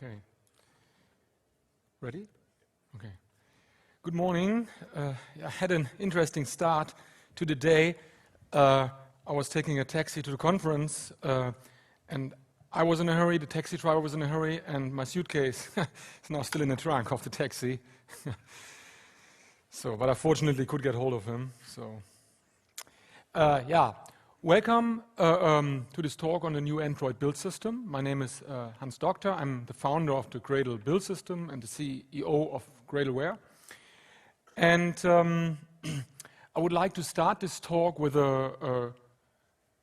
Okay. Ready? Okay. Good morning. I had an interesting start to the day. I was taking a taxi to the conference, and I was in a hurry, the taxi driver was in a hurry, and my suitcase is now still in the trunk of the taxi. But I fortunately could get hold of him. Welcome to this talk on the new Android build system. My name is Hans Dockter. I'm the founder of the Gradle build system and the CEO of Gradleware. And I would like to start this talk with a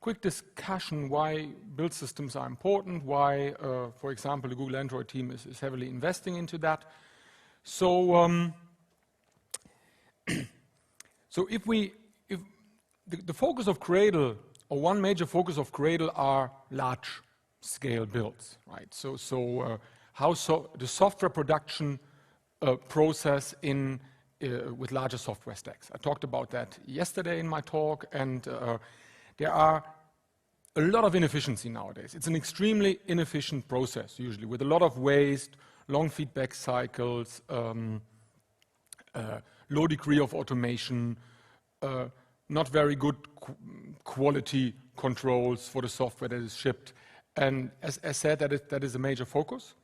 quick discussion why build systems are important, why, for example, the Google Android team is heavily investing into that. The focus of Gradle, or one major focus of Gradle, are large-scale builds, right? How the software production process with larger software stacks. I talked about that yesterday in my talk, and there are a lot of inefficiency nowadays. It's an extremely inefficient process, usually, with a lot of waste, long feedback cycles, low degree of automation, not very good quality controls for the software that is shipped. And as I said, that is a major focus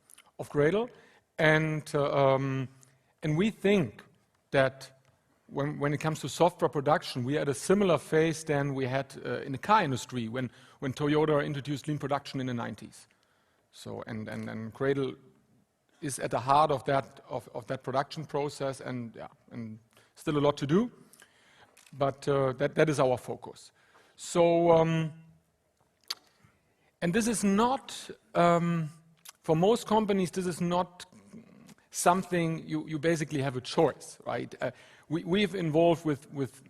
of Gradle. And we think that when it comes to software production, we are at a similar phase than we had in the car industry when Toyota introduced lean production in the 90s. And Gradle is at the heart of that production process, and still a lot to do. But that is our focus. And this is not, for most companies, this is not something you basically have a choice, right? We've involved with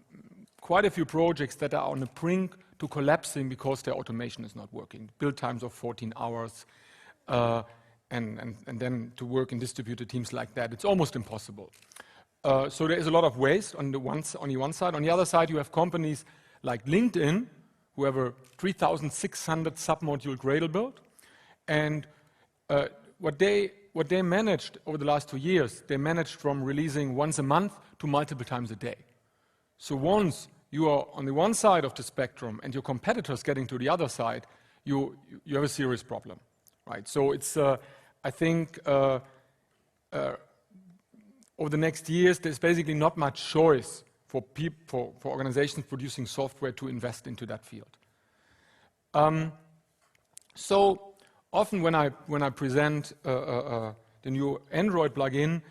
quite a few projects that are on the brink to collapsing because their automation is not working. Build times of 14 hours, and then to work in distributed teams like that, it's almost impossible. So there is a lot of waste on the one side. On the other side, you have companies like LinkedIn, who have a 3,600 submodule Gradle build. And what they managed over the last 2 years, they managed from releasing once a month to multiple times a day. So once you are on the one side of the spectrum and your competitors getting to the other side, you have a serious problem, right? So it's, I think, over the next years, there's basically not much choice for organizations producing software to invest into that field. So often when I present the new Android plugin,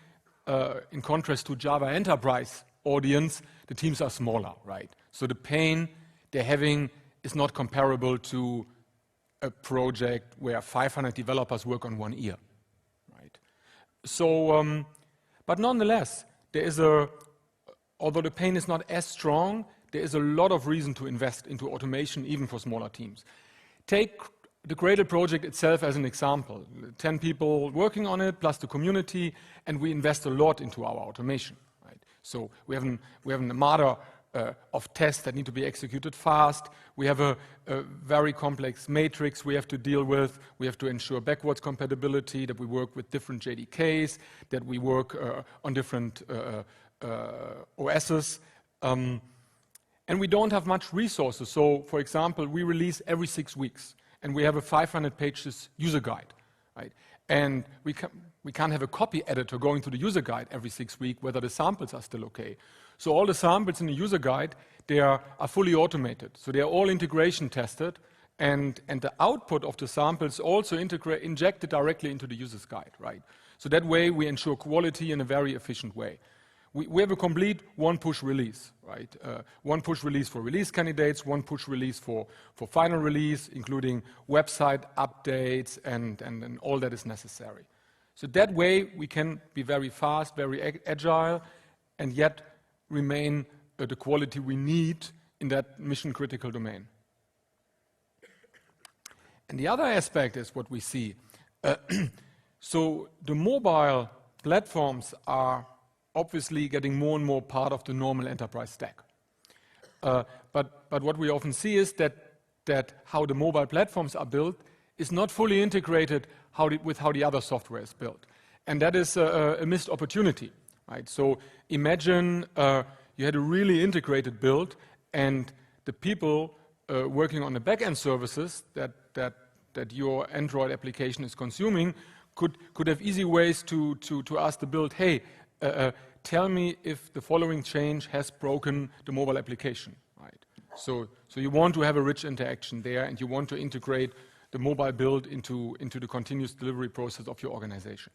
in contrast to Java Enterprise audience, the teams are smaller, right? So the pain they're having is not comparable to a project where 500 developers work on one ear, right? So, but nonetheless, although the pain is not as strong, there is a lot of reason to invest into automation, even for smaller teams. Take the Gradle project itself as an example. 10 people working on it, plus the community, and we invest a lot into our automation, right? So we have an armada of tests that need to be executed fast. We have a very complex matrix we have to deal with. We have to ensure backwards compatibility, that we work with different JDKs, that we work on different OSs. And we don't have much resources. So, for example, we release every 6 weeks, and we have a 500 pages user guide, right? And we can't have a copy editor going to the user guide every 6 weeks, whether the samples are still okay. So all the samples in the user guide, they are fully automated. So they are all integration tested, and the output of the samples also injected directly into the user's guide, right? So that way we ensure quality in a very efficient way. We have a complete one-push release, right? One push release for release candidates, one push release for final release, including website updates and all that is necessary. So that way we can be very fast, very agile, and yet remain at the quality we need in that mission-critical domain. And the other aspect is what we see. So the mobile platforms are obviously getting more and more part of the normal enterprise stack. But what we often see is that how the mobile platforms are built is not fully integrated with how the other software is built. And that is a missed opportunity, right? So imagine you had a really integrated build, and the people working on the back-end services that your Android application is consuming could have easy ways to ask the build, hey, tell me if the following change has broken the mobile application, right? So you want to have a rich interaction there, and you want to integrate the mobile build into the continuous delivery process of your organization.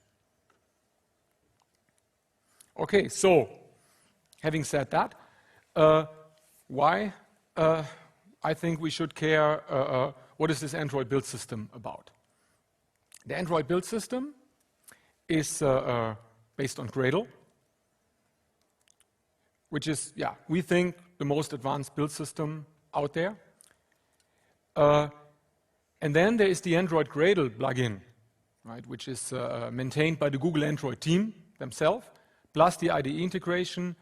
Okay, so having said that, why I think we should care what is this Android build system about. The Android build system is based on Gradle, which is, yeah, we think the most advanced build system out there. And then there is the Android Gradle plugin, right, which is maintained by the Google Android team themselves, plus the IDE integration,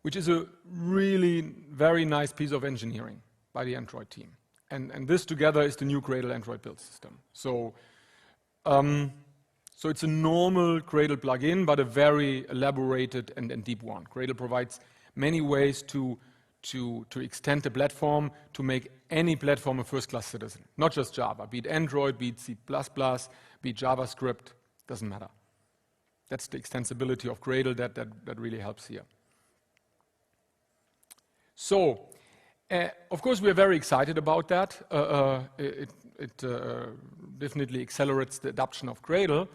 which is a really very nice piece of engineering by the Android team. And this together is the new Gradle Android build system. So it's a normal Gradle plugin, but a very elaborated and deep one. Gradle provides many ways to extend the platform to make any platform a first-class citizen, not just Java, be it Android, be it C++, be it JavaScript, doesn't matter. That's the extensibility of Gradle that really helps here. So, of course, we are very excited about that. It definitely accelerates the adoption of Gradle,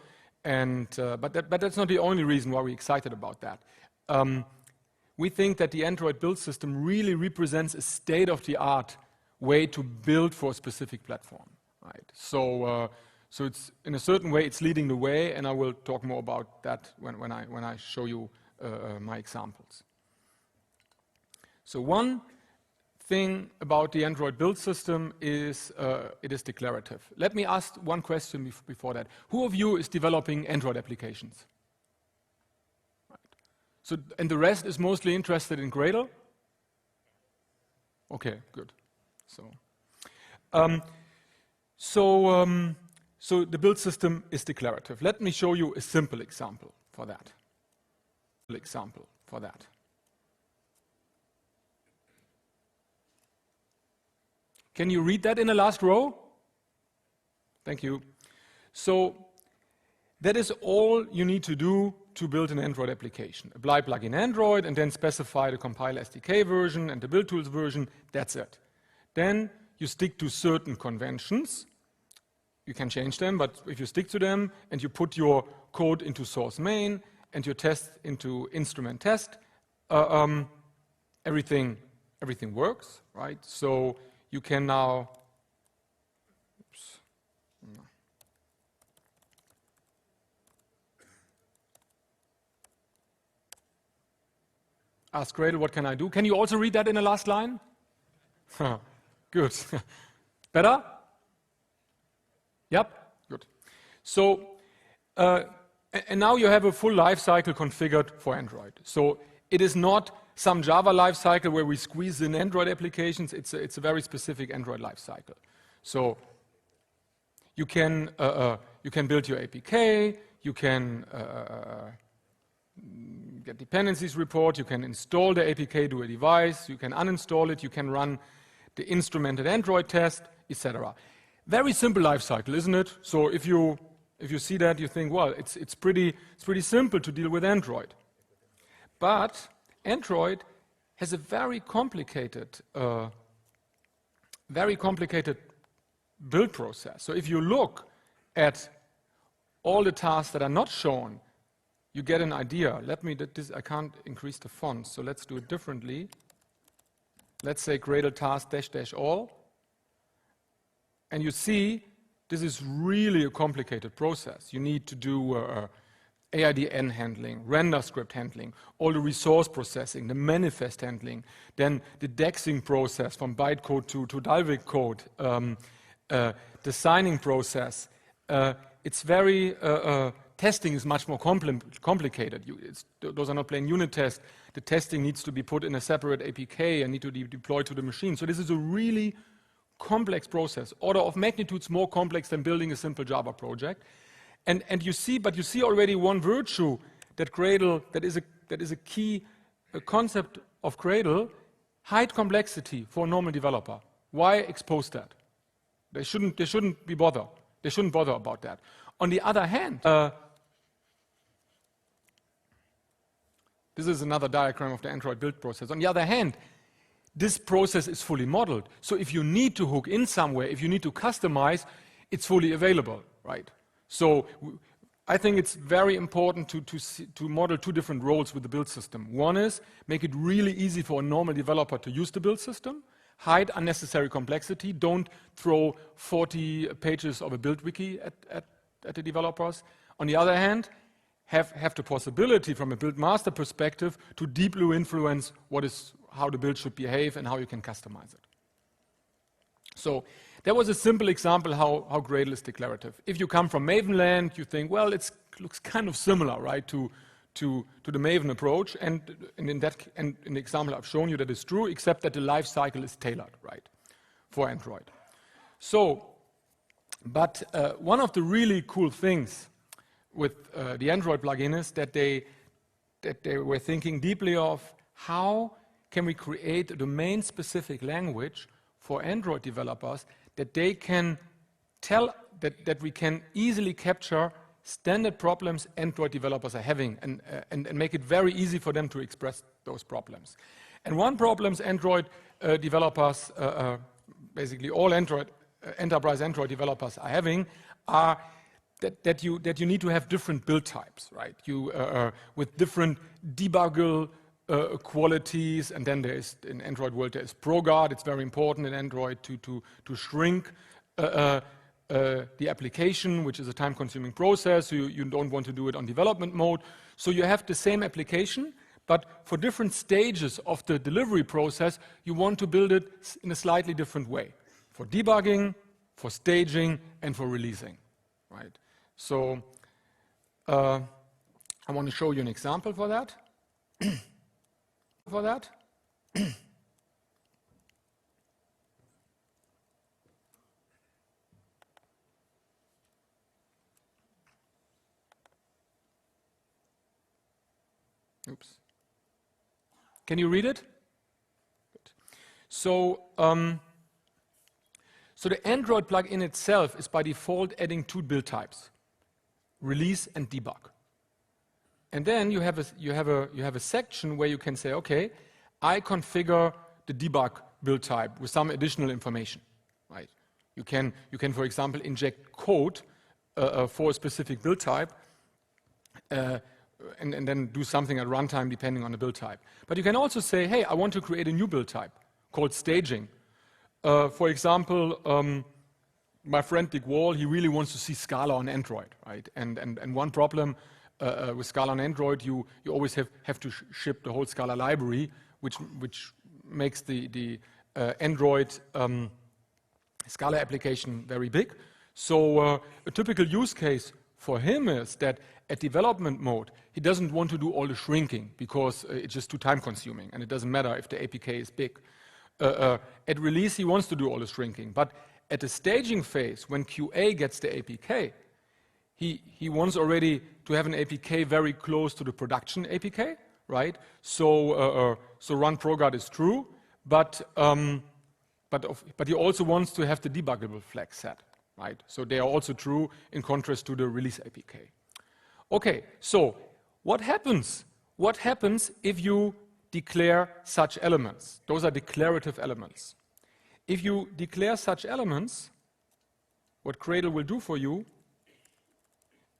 but that's not the only reason why we're excited about that. We think that the Android build system really represents a state-of-the-art way to build for a specific platform, right? So it's, in a certain way, it's leading the way, and I will talk more about that when I show you my examples. So one thing about the Android build system is it is declarative. Let me ask one question before that. Who of you is developing Android applications? Right. So, and the rest is mostly interested in Gradle? Okay, good. So the build system is declarative. Let me show you a simple example for that. Can you read that in the last row? Thank you. So that is all you need to do to build an Android application. Apply plugin Android and then specify the compile SDK version and the build tools version. That's it. Then you stick to certain conventions. You can change them, but if you stick to them and you put your code into source main and your test into instrument test, everything works, right? So you can now, ask Gradle, what can I do? Can you also read that in the last line? Good. Better? Yep, good. So, and now you have a full lifecycle configured for Android. So it is not some Java lifecycle where we squeeze in Android applications. It's a very specific Android lifecycle. So you can build your APK, you can get dependencies report, you can install the APK to a device, you can uninstall it, you can run the instrumented Android test, etc. Very simple lifecycle, isn't it? So if you see that, you think, well, it's pretty simple to deal with Android. But Android has a very complicated build process. So if you look at all the tasks that are not shown, you get an idea. I can't increase the font, so let's do it differently. Let's say Gradle task -- all. And you see, this is really a complicated process. You need to do AIDN handling, render script handling, all the resource processing, the manifest handling, then the dexing process from bytecode to Dalvik code, the signing process. It's very, testing is much more complicated. Those are not plain unit tests. The testing needs to be put in a separate APK and need to be deployed to the machine. So this is a really complex process, order of magnitudes more complex than building a simple Java project. And you see already one virtue that Gradle, that is a key concept of Gradle, hide complexity for a normal developer. Why expose that? They shouldn't be bothered. They shouldn't bother about that. On the other hand, this is another diagram of the Android build process. On the other hand, this process is fully modeled. So if you need to hook in somewhere, if you need to customize, it's fully available, right? So I think it's very important to model two different roles with the build system. One is make it really easy for a normal developer to use the build system, hide unnecessary complexity, don't throw 40 pages of a build wiki at the developers. On the other hand, have the possibility from a build master perspective to deeply influence how the build should behave and how you can customize it. So that was a simple example how Gradle is declarative. If you come from Maven land, you think, well, it looks kind of similar, right, to the Maven approach. And in the example I've shown you, that is true, except that the life cycle is tailored, right, for Android. So, but one of the really cool things with the Android plugin is that they were thinking deeply of how can we create a domain-specific language for Android developers that they can tell that we can easily capture standard problems Android developers are having and make it very easy for them to express those problems. And one problem Android developers, basically all enterprise Android developers are having are that you need to have different build types, right? With different debugger qualities, and then in Android world there is ProGuard. It's very important in Android to shrink the application, which is a time-consuming process. You don't want to do it on development mode. So you have the same application, but for different stages of the delivery process, you want to build it in a slightly different way. For debugging, for staging, and for releasing, right? So I want to show you an example for that. Oops. Can you read it? Good. So, so the Android plugin itself is by default adding two build types, release and debug. And then you have a section where you can say, okay, I configure the debug build type with some additional information, right? You can for example inject code for a specific build type and then do something at runtime depending on the build type. But you can also say, hey, I want to create a new build type called staging. For example, my friend Dick Wall, he really wants to see Scala on Android, right? And one problem with Scala on Android, you always have to ship the whole Scala library, which makes the Android Scala application very big. So a typical use case for him is that at development mode, he doesn't want to do all the shrinking because it's just too time consuming and it doesn't matter if the APK is big. At release, he wants to do all the shrinking, but at the staging phase, when QA gets the APK, he wants already to have an APK very close to the production APK, right? So run ProGuard is true, but he also wants to have the debuggable flag set, right? So they are also true in contrast to the release APK. Okay, so what happens? What happens if you declare such elements? Those are declarative elements. If you declare such elements, what Gradle will do for you,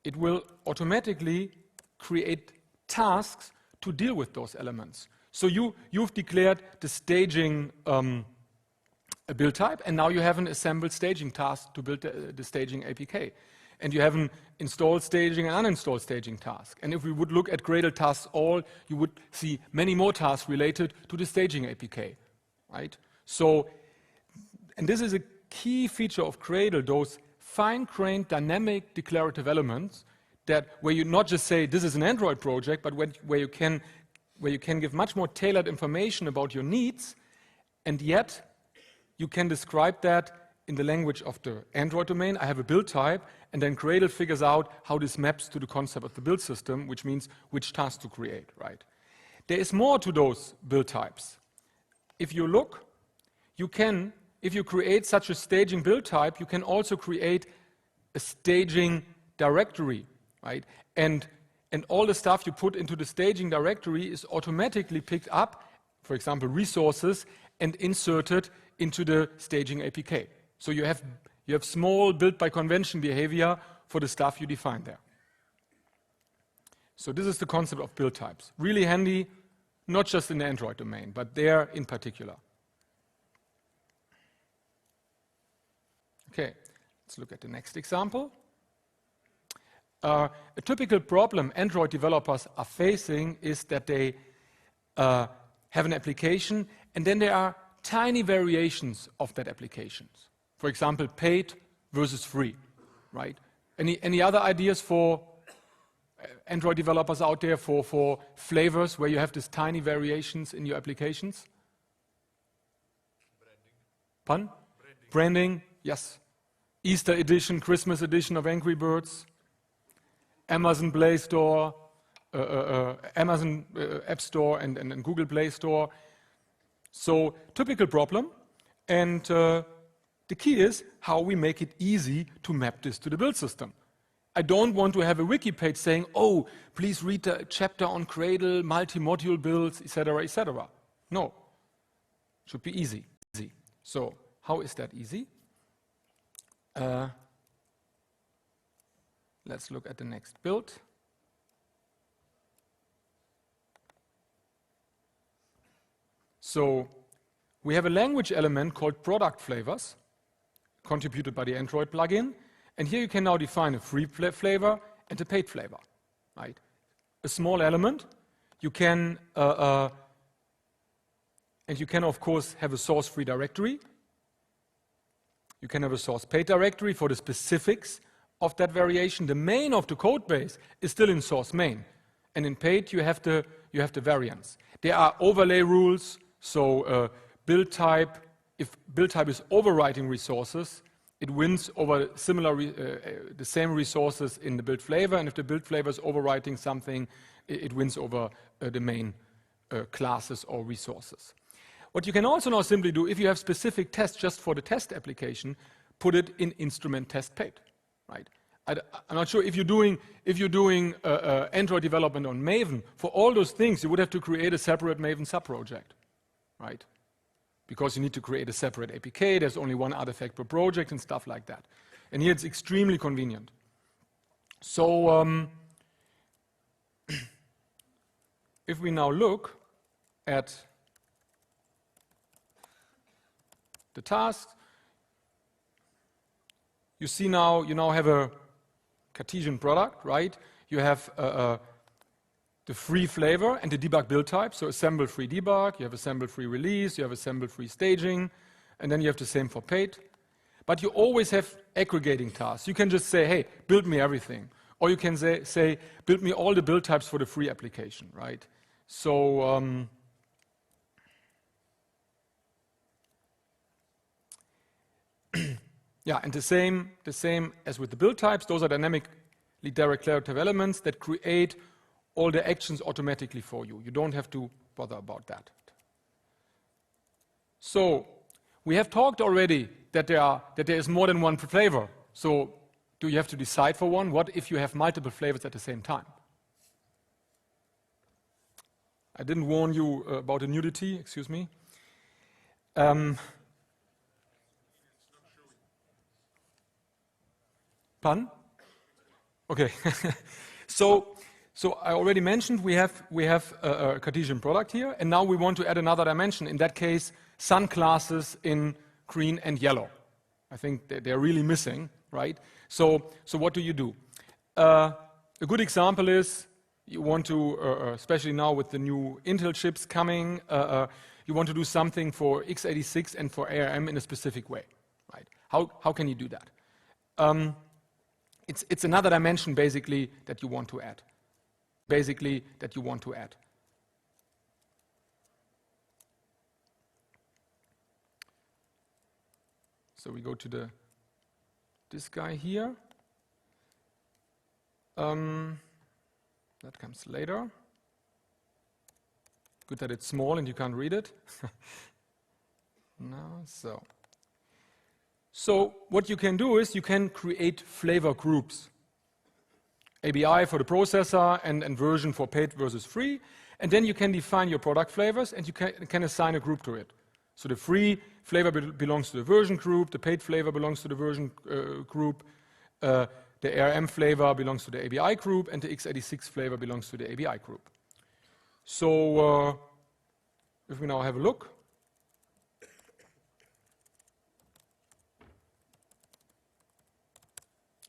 it will automatically create tasks to deal with those elements. So you've declared the staging build type, and now you have an assembled staging task to build the staging APK. And you have an install staging and uninstall staging task. And if we would look at Gradle tasks all, you would see many more tasks related to the staging APK, right? So, and this is a key feature of Gradle, those fine-grained dynamic declarative elements where you not just say this is an Android project, but where you can give much more tailored information about your needs, and yet you can describe that in the language of the Android domain, I have a build type, and then Gradle figures out how this maps to the concept of the build system, which means which task to create, right? There is more to those build types. If you look, you can, if you create such a staging build type, you can also create a staging directory, right? And all the stuff you put into the staging directory is automatically picked up, for example, resources, and inserted into the staging APK. So you have small build by convention behavior for the stuff you define there. So this is the concept of build types. Really handy, not just in the Android domain, but there in particular. Okay, let's look at the next example. A typical problem Android developers are facing is that they have an application and then there are tiny variations of that application. For example, paid versus free, right? Any other ideas for Android developers out there for flavors where you have these tiny variations in your applications? Branding. Pun? Branding, yes. Easter edition, Christmas edition of Angry Birds, Amazon Play Store, Amazon App Store and Google Play Store. So typical problem, and the key is how we make it easy to map this to the build system. I don't want to have a wiki page saying, oh, please read the chapter on Gradle, multi-module builds, etc., etc. No, it should be easy. So how is that easy? Let's look at the next build. So we have a language element called product flavors, contributed by the Android plugin. And here you can now define a free flavor and a paid flavor, right? A small element. You can, and you can of course have a source-free directory. You can have a source-paid directory for the specifics of that variation. The main of the code base is still in source main, and in paid you have the variants. There are overlay rules. So build type, if build type is overwriting resources, it wins over the same resources in the build flavor, and if the build flavor is overwriting something, it wins over the main classes or resources. What you can also now simply do, if you have specific tests just for the test application, put it in instrument test paid, right? I'm not sure if you're doing Android development on Maven. For all those things, you would have to create a separate Maven subproject, right? Because you need to create a separate APK, there's only one artifact per project and stuff like that. And here it's extremely convenient. So if we now look at the tasks, you see now, you now have a Cartesian product, right? You have the free flavor and the debug build type, so assemble free debug, you have assemble free release, you have assemble free staging, and then you have the same for paid. But you always have aggregating tasks. You can just say, hey, build me everything. Or you can say build me all the build types for the free application, right? So yeah, and the same as with the build types, those are dynamically declarative elements that create all the actions automatically for you. You don't have to bother about that. So we have talked already that there is more than one flavor. So do you have to decide for one? What if you have multiple flavors at the same time? I didn't warn you about the nudity, excuse me. Pun? Okay. So I already mentioned we have a Cartesian product here, and now we want to add another dimension. In that case, sun classes in green and yellow. I think they're really missing, right? So what do you do? A good example is you want to, especially now with the new Intel chips coming, you want to do something for x86 and for ARM in a specific way, right? How can you do that? It's another dimension basically that you want to add. So we go to this guy here. That comes later. Good that it's small and you can't read it. No, so what you can do is you can create flavor groups. ABI for the processor and version for paid versus free. And then you can define your product flavors and you can assign a group to it. So the free flavor belongs to the version group, the paid flavor belongs to the version group, the ARM flavor belongs to the ABI group, and the x86 flavor belongs to the ABI group. So if we now have a look,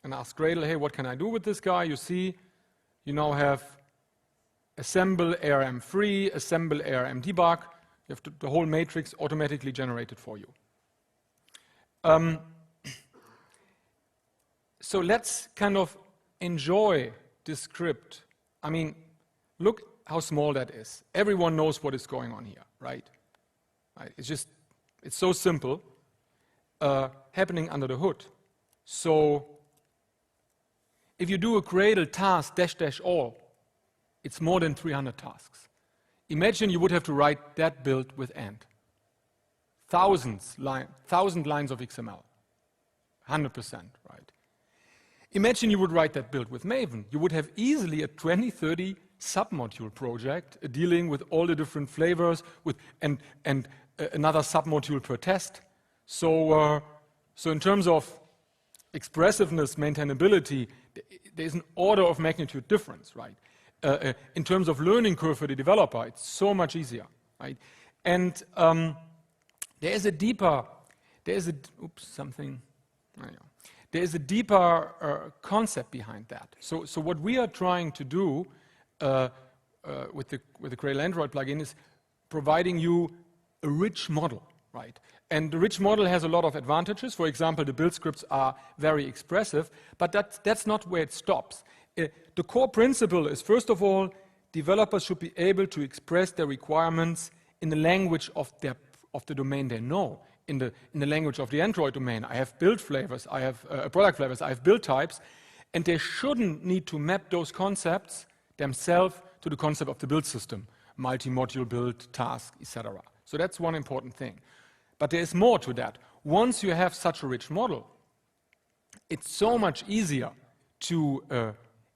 and ask Gradle, hey, what can I do with this guy? You see, you now have assemble ARM free, assemble ARM debug. You have the whole matrix automatically generated for you. So let's kind of enjoy this script. I mean, look how small that is. Everyone knows what is going on here, right? It's so simple, happening under the hood. So if you do a Gradle task -- all, it's more than 300 tasks. Imagine you would have to write that build with AND. 1,000 lines of XML. 100%, right? Imagine you would write that build with Maven. You would have easily a 20, 30 submodule project dealing with all the different flavors and another submodule per test. So in terms of expressiveness, maintainability, there's an order of magnitude difference, right? In terms of learning curve for the developer, it's so much easier, right? And there is a deeper concept behind that. So what we are trying to do with the Gradle Android plugin is providing you a rich model, right? And the rich model has a lot of advantages. For example, the build scripts are very expressive, but that's not where it stops. The core principle is, first of all, developers should be able to express their requirements in the language of the domain they know, in the language of the Android domain. I have build flavors, I have product flavors, I have build types, and they shouldn't need to map those concepts themselves to the concept of the build system, multi-module build, task, etc. So that's one important thing. But there is more to that. Once you have such a rich model, it's so much easier to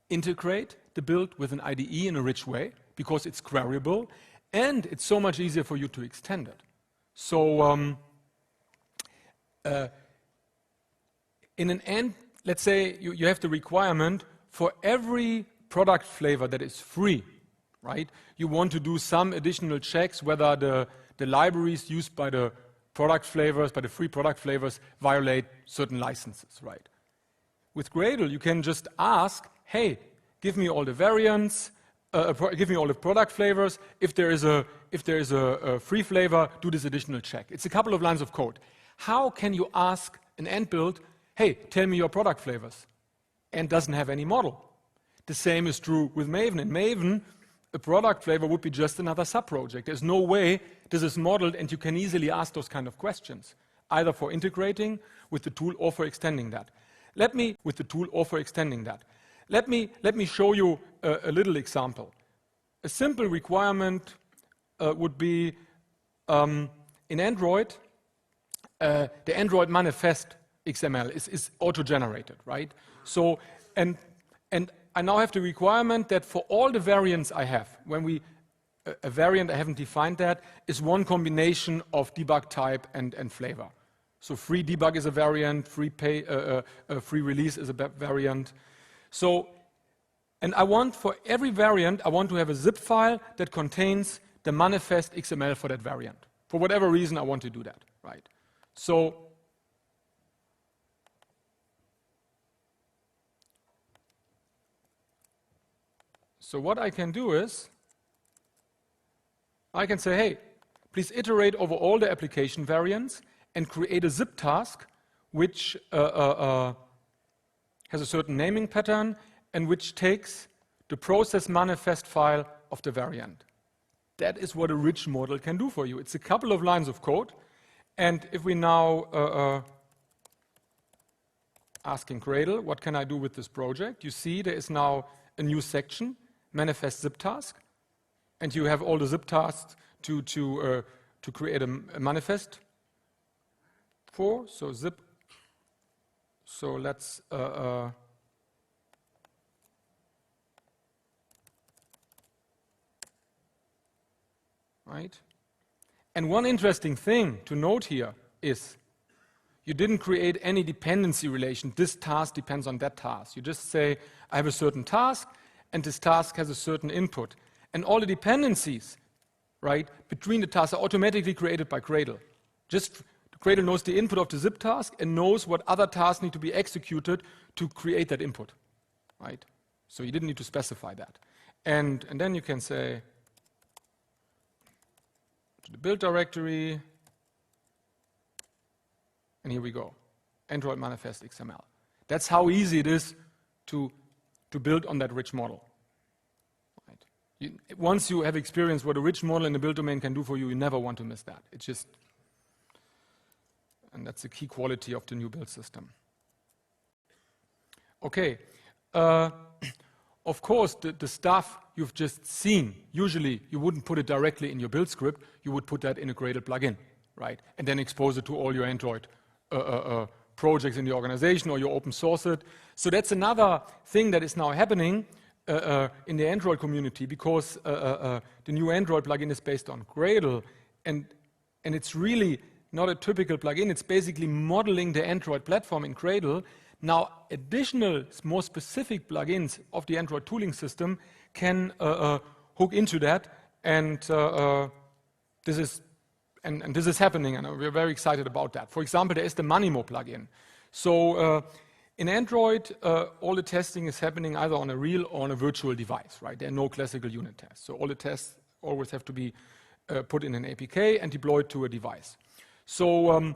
integrate the build with an IDE in a rich way because it's queryable, and it's so much easier for you to extend it. So in an end, let's say you have the requirement for every product flavor that is free, right? You want to do some additional checks whether the libraries used by the product flavors, by the free product flavors, violate certain licenses, right? With Gradle, you can just ask, hey, give me all the variants, give me all the product flavors. If there is a free flavor, do this additional check. It's a couple of lines of code. How can you ask an end build, hey, tell me your product flavors, and doesn't have any model? The same is true with Maven. In Maven, a product flavor would be just another sub-project. There's no way this is modeled, and you can easily ask those kind of questions, either for integrating with the tool or for extending that. Let me show you a little example. A simple requirement would be in Android, the Android manifest XML is auto-generated, right? So, and I now have the requirement that for all the variants I have, a variant, I haven't defined that, is one combination of debug type and flavor. So free debug is a variant, free release is a variant. So, and I want for every variant, I want to have a zip file that contains the manifest XML for that variant. For whatever reason, I want to do that, right? So what I can do is, I can say, hey, please iterate over all the application variants and create a zip task which has a certain naming pattern and which takes the process manifest file of the variant. That is what a rich model can do for you. It's a couple of lines of code. And if we now asking Gradle, what can I do with this project? You see there is now a new section, manifest zip task, and you have all the zip tasks to create a manifest for. So zip. So let's right. And one interesting thing to note here is you didn't create any dependency relation. This task depends on that task. You just say, I have a certain task, and this task has a certain input. And all the dependencies, right, between the tasks are automatically created by Gradle. Just Gradle knows the input of the zip task and knows what other tasks need to be executed to create that input, right? So you didn't need to specify that. And then you can say to the build directory, and here we go, Android manifest XML. That's how easy it is to build on that RichModel. Right? Once you have experienced what a RichModel in the build domain can do for you, you never want to miss that. It's just, and that's the key quality of the new build system. Okay, of course, the stuff you've just seen, usually you wouldn't put it directly in your build script, you would put that in a Gradle plugin, right? And then expose it to all your Android projects in the organization, or you open source it. So that's another thing that is now happening in the Android community, because the new Android plugin is based on Gradle, and it's really not a typical plugin. It's basically modeling the Android platform in Gradle. Now, additional, more specific plugins of the Android tooling system can hook into that, and this is happening, and we're very excited about that. For example, there is the Moneymore plugin. So in Android, all the testing is happening either on a real or on a virtual device, right? There are no classical unit tests. So all the tests always have to be put in an APK and deployed to a device. So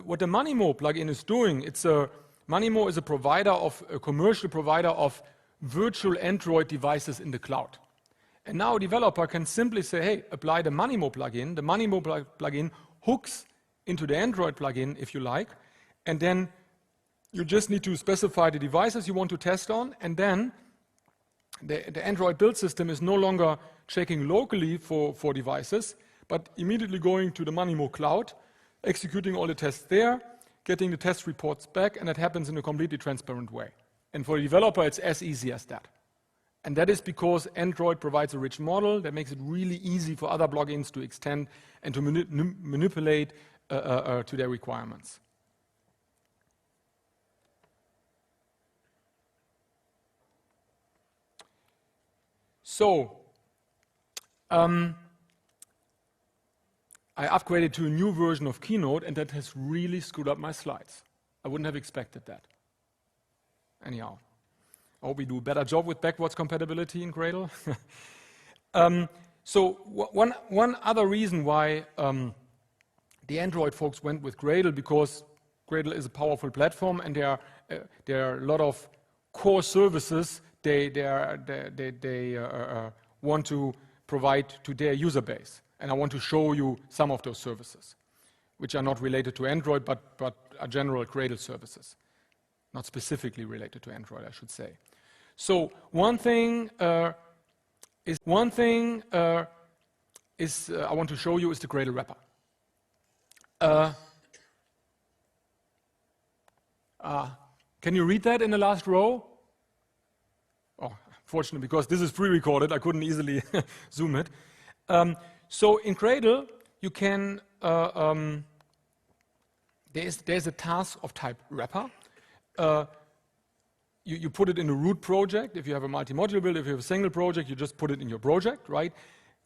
what the Moneymore plugin is doing, Moneymore is a commercial provider of virtual Android devices in the cloud. And now a developer can simply say, hey, apply the Moneymore plugin. The Moneymore plugin hooks into the Android plugin, if you like, and then you just need to specify the devices you want to test on, and then the Android build system is no longer checking locally for devices, but immediately going to the Moneymore cloud, executing all the tests there, getting the test reports back, and that happens in a completely transparent way. And for a developer, it's as easy as that. And that is because Android provides a RichModel that makes it really easy for other plugins to extend and to manipulate to their requirements. So, I upgraded to a new version of Keynote, and that has really screwed up my slides. I wouldn't have expected that. Anyhow, I hope we do a better job with backwards compatibility in Gradle. So one other reason why the Android folks went with Gradle, because Gradle is a powerful platform, and there are a lot of core services they want to provide to their user base. And I want to show you some of those services, which are not related to Android, but are general Gradle services. Not specifically related to Android, I should say. So one thing I want to show you is the Gradle wrapper. Can you read that in the last row? Oh, fortunately, because this is pre-recorded, I couldn't easily zoom it. So in Gradle, you can there's a task of type wrapper. You put it in a root project. If you have a multi-module build, if you have a single project, you just put it in your project, right?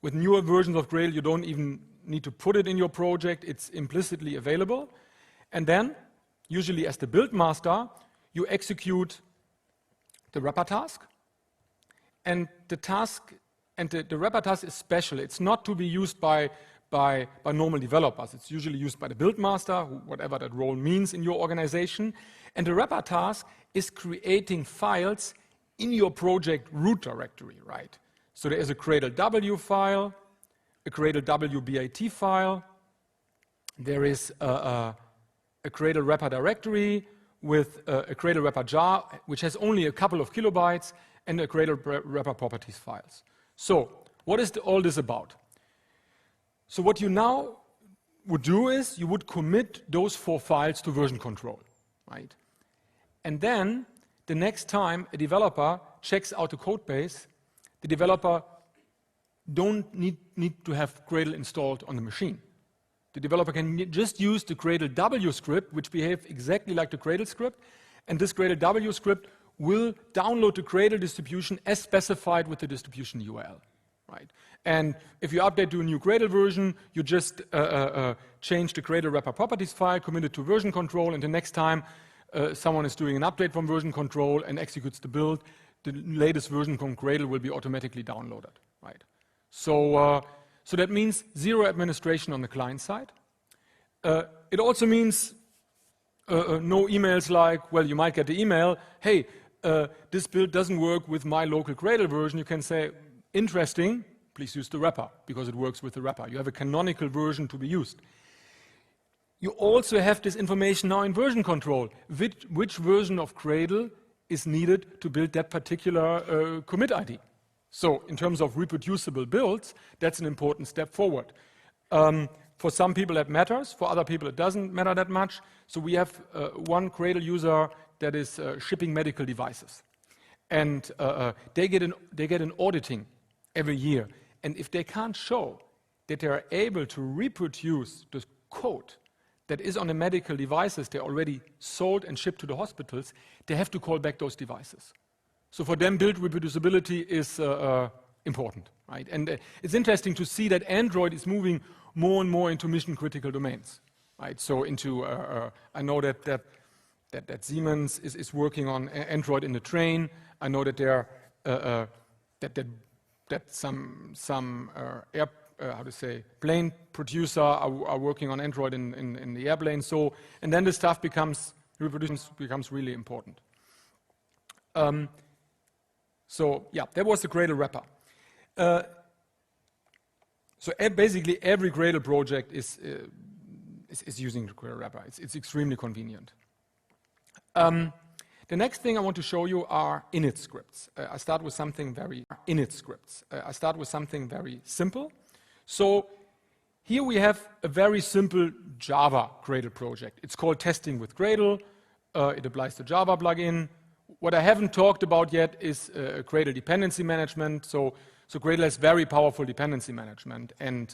With newer versions of Gradle, you don't even need to put it in your project. It's implicitly available. And then, usually as the build master, you execute the wrapper task. And the task, and the wrapper task is special. It's not to be used by normal developers. It's usually used by the build master, whatever that role means in your organization. And the wrapper task is creating files in your project root directory, right? So there is a Gradle W file, a Gradle WBIT file. There is a Gradle wrapper directory with a Gradle wrapper jar, which has only a couple of kilobytes, and a Gradle wrapper properties files. So what is all this about? So what you now would do is you would commit those 4 files to version control, right? And then the next time a developer checks out the code base, the developer don't need to have Gradle installed on the machine. The developer can just use the Gradle W script, which behaves exactly like the Gradle script, and this Gradle W script will download the Gradle distribution as specified with the distribution URL, right? And if you update to a new Gradle version, you just change the Gradle wrapper properties file, commit it to version control, and the next time someone is doing an update from version control and executes the build, the latest version from Gradle will be automatically downloaded, right? So, so that means 0 administration on the client side. It also means no emails like, well, you might get the email, hey, this build doesn't work with my local Gradle version. You can say, interesting, please use the wrapper, because it works with the wrapper. You have a canonical version to be used. You also have this information now in version control. Which version of Gradle is needed to build that particular commit ID? So in terms of reproducible builds, that's an important step forward. For some people that matters, for other people it doesn't matter that much. So we have one Gradle user that is shipping medical devices. And they get an auditing every year. And if they can't show that they are able to reproduce the code that is on the medical devices they already sold and shipped to the hospitals, they have to call back those devices. So for them, build reproducibility is important, right? And it's interesting to see that Android is moving more and more into mission-critical domains, right? So into, I know that Siemens is working on Android in the train. I know that there that some plane producer are working on Android in the airplane. So, and then the stuff reproduction becomes really important. So yeah, that was the Gradle wrapper. So basically every Gradle project is using the Gradle wrapper. It's extremely convenient. The next thing I want to show you are init scripts. I start with something very simple. So here we have a very simple Java Gradle project. It's called Testing with Gradle. It applies to Java plugin. What I haven't talked about yet is Gradle dependency management. So Gradle has very powerful dependency management, and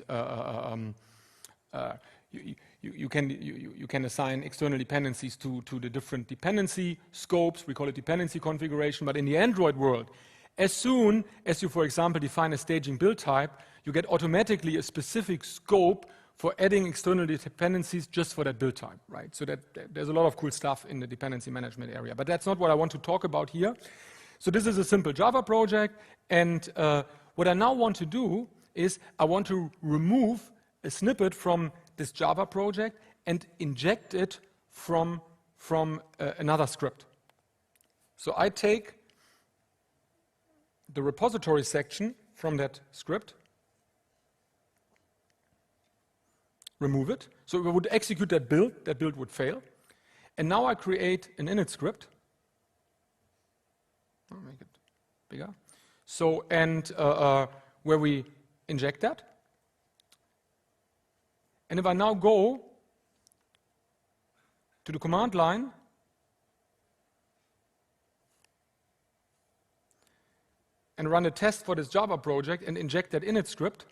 you can assign external dependencies to the different dependency scopes. We call it dependency configuration. But in the Android world, as soon as you, for example, define a staging build type, you get automatically a specific scope for adding external dependencies just for that build type, right? So that there's a lot of cool stuff in the dependency management area, but that's not what I want to talk about here. So this is a simple Java project, and what I now want to do is I want to remove a snippet from this Java project and inject it from another script. So I take the repository section from that script, remove it. So we would execute that build would fail. And now I create an init script. I'll make it bigger. So, and where we inject that. And if I now go to the command line, and run a test for this Java project and inject that init script,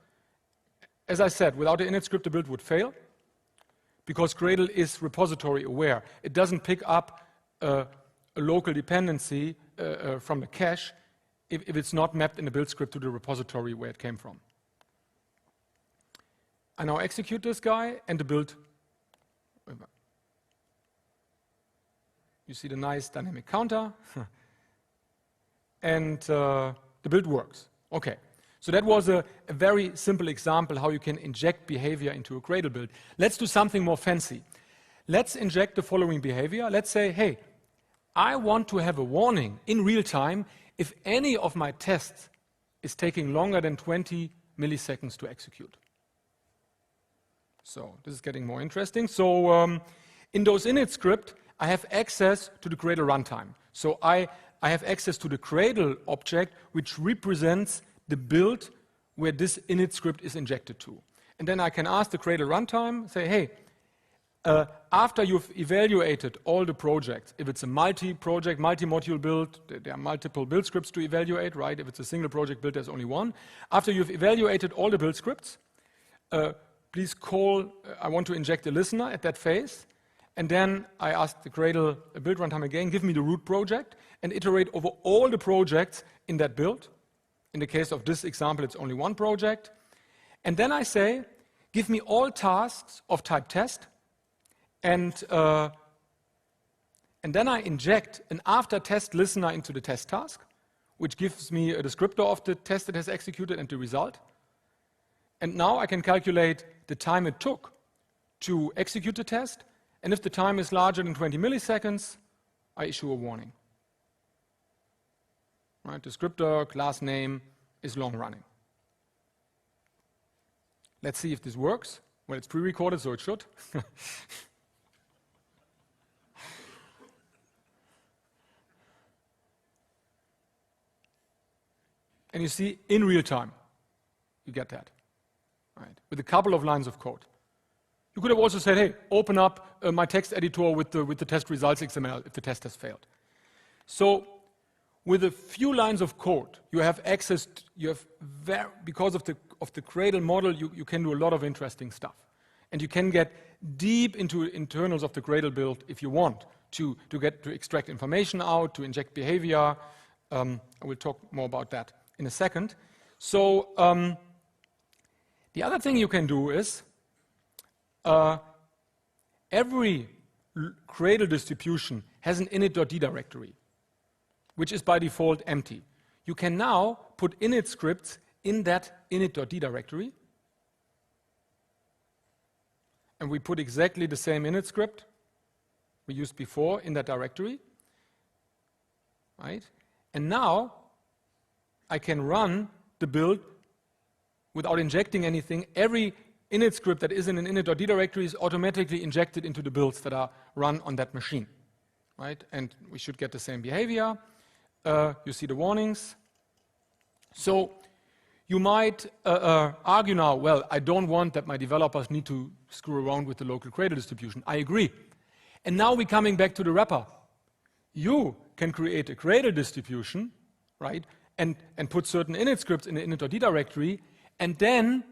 as I said, without the init script, the build would fail, because Gradle is repository aware. It doesn't pick up a local dependency from the cache if it's not mapped in the build script to the repository where it came from. I now execute this guy, and the build, you see the nice dynamic counter, and the build works. Okay. So that was a very simple example how you can inject behavior into a Gradle build. Let's do something more fancy. Let's inject the following behavior. Let's say, hey, I want to have a warning in real time if any of my tests is taking longer than 20 milliseconds to execute. So this is getting more interesting. So in those init script, I have access to the Gradle runtime. So I have access to the Gradle object, which represents the build where this init script is injected to. And then I can ask the Gradle runtime, say, hey, after you've evaluated all the projects, if it's a multi-project, multi-module build, there are multiple build scripts to evaluate, right? If it's a single project build, there's only one. After you've evaluated all the build scripts, please call, I want to inject a listener at that phase. And then I ask the Gradle build runtime again, give me the root project, and iterate over all the projects in that build. In the case of this example, it's only one project. And then I say, give me all tasks of type test, and then I inject an after-test listener into the test task, which gives me a descriptor of the test that has executed and the result. And now I can calculate the time it took to execute the test, and if the time is larger than 20 milliseconds, I issue a warning. Right? Descriptor, class name is long running. Let's see if this works. Well, it's pre-recorded, so it should. And you see, in real time, you get that, right? With a couple of lines of code. You could have also said, hey, open up my text editor with the test results XML if the test has failed. So with a few lines of code, you have access, because of the Gradle model, you can do a lot of interesting stuff. And you can get deep into internals of the Gradle build if you want to extract information out, to inject behavior. I will talk more about that in a second. So the other thing you can do is every Gradle distribution has an init.d directory, which is by default empty. You can now put init scripts in that init.d directory. And we put exactly the same init script we used before in that directory. Right? And now I can run the build without injecting anything. Every init script that is in an init.d directory is automatically injected into the builds that are run on that machine. Right? And we should get the same behavior. You see the warnings. So you might argue now, well, I don't want that my developers need to screw around with the local Gradle distribution. I agree. And now we're coming back to the wrapper. You can create a Gradle distribution, right, and put certain init scripts in the init.d directory, and then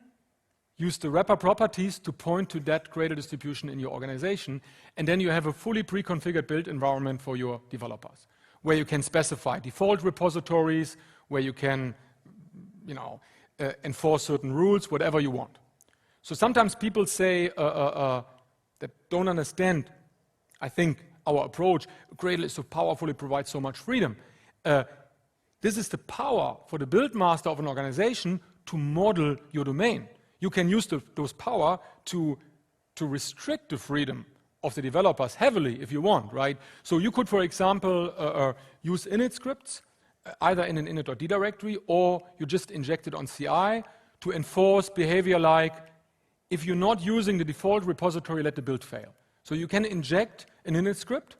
use the wrapper properties to point to that Gradle distribution in your organization, and then you have a fully pre-configured build environment for your developers, where you can specify default repositories, where you can enforce certain rules, whatever you want. So sometimes people say that don't understand, I think, our approach. Gradle is so powerful, it provides so much freedom. This is the power for the build master of an organization to model your domain. You can use those power to restrict the freedom of the developers heavily if you want, right? So you could, for example, use init scripts, either in an init.d directory, or you just inject it on CI to enforce behavior like, if you're not using the default repository, let the build fail. So you can inject an init script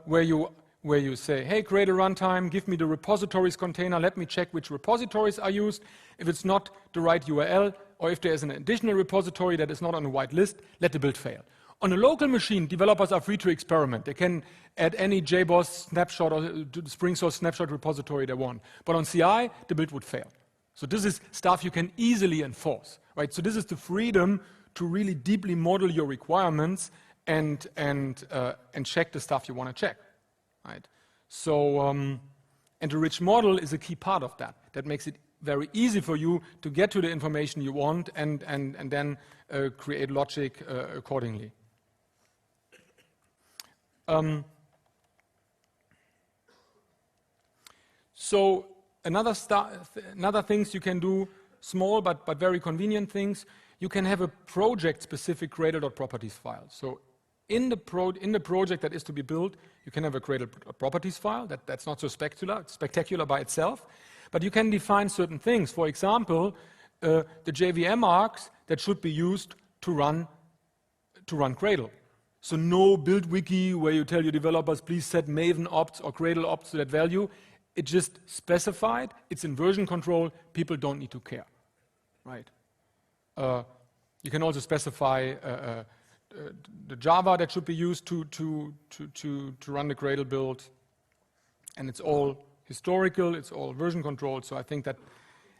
where you say, hey, Gradle runtime, give me the repositories container, let me check which repositories are used. If it's not the right URL, or if there is an additional repository that is not on a white list, let the build fail. On a local machine, developers are free to experiment. They can add any JBoss snapshot or Spring Source snapshot repository they want. But on CI, the build would fail. So this is stuff you can easily enforce, right? So this is the freedom to really deeply model your requirements and check the stuff you want to check, right? So and the RichModel is a key part of that. That makes it very easy for you to get to the information you want and then create logic accordingly. So another things you can do, small but very convenient things. You can have a project-specific Gradle.properties file. So in the project that is to be built, you can have a Gradle properties file. That's not so spectacular by itself, but you can define certain things. For example, the JVM args that should be used to run Gradle. So no build wiki where you tell your developers, please set Maven opts or Gradle opts to that value. It's just specified. It's in version control. People don't need to care, right? You can also specify the Java that should be used to run the Gradle build. And it's all historical. It's all version controlled. So I think that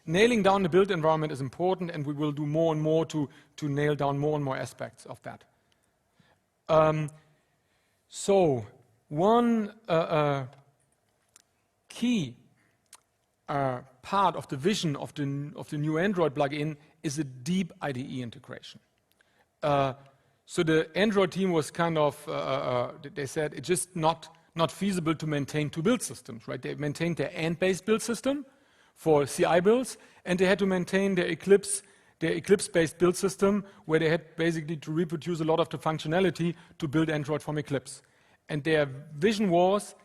nailing down the build environment is important, and we will do more and more to nail down more and more aspects of that. So one key part of the vision of the new Android plugin is a deep IDE integration. So the Android team was kind of, they said it's just not feasible to maintain two build systems, right? They maintained their Ant-based build system for CI builds, and they had to maintain their Eclipse-based build system, where they had basically to reproduce a lot of the functionality to build Android from Eclipse. And their vision was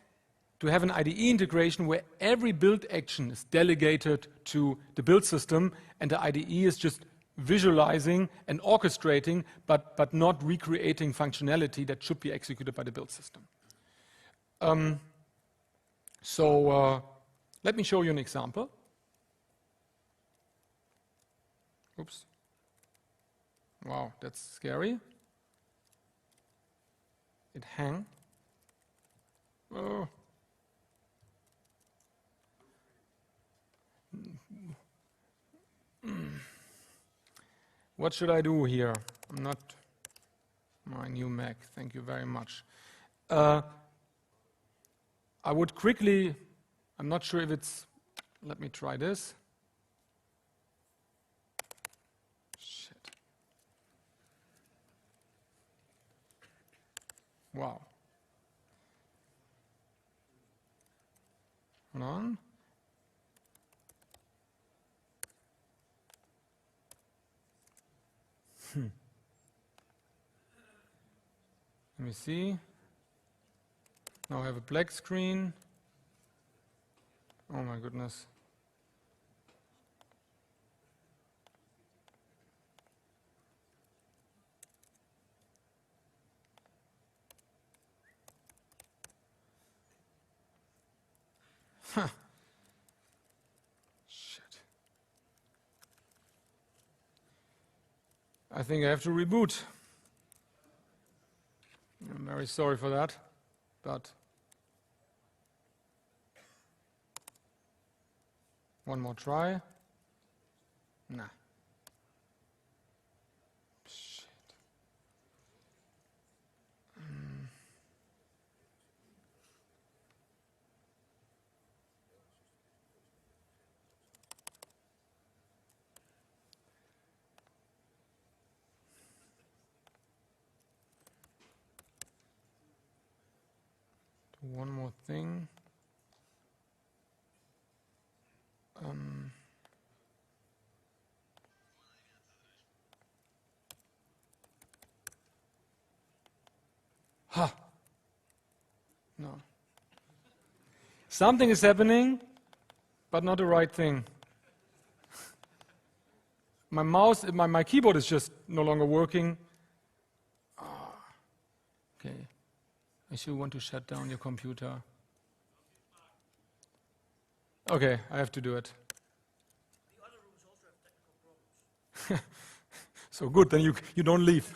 to have an IDE integration where every build action is delegated to the build system, and the IDE is just visualizing and orchestrating, but not recreating functionality that should be executed by the build system. Let me show you an example. Oops. Wow, that's scary. It hang. Oh. What should I do here? I'm not my new Mac. Thank you very much. I would quickly, I'm not sure if it's, let me try this. Shit. Wow. Hold on. Let me see. Now I have a black screen. Oh my goodness. Huh. Shit. I think I have to reboot. I'm very sorry for that, but one more try. Nah. Shit. One more thing. No. Something is happening, but not the right thing. My mouse, my keyboard is just no longer working. Okay. I should want to shut down your computer. Okay, I have to do it. The other rooms also have technical problems. So good, then you don't leave.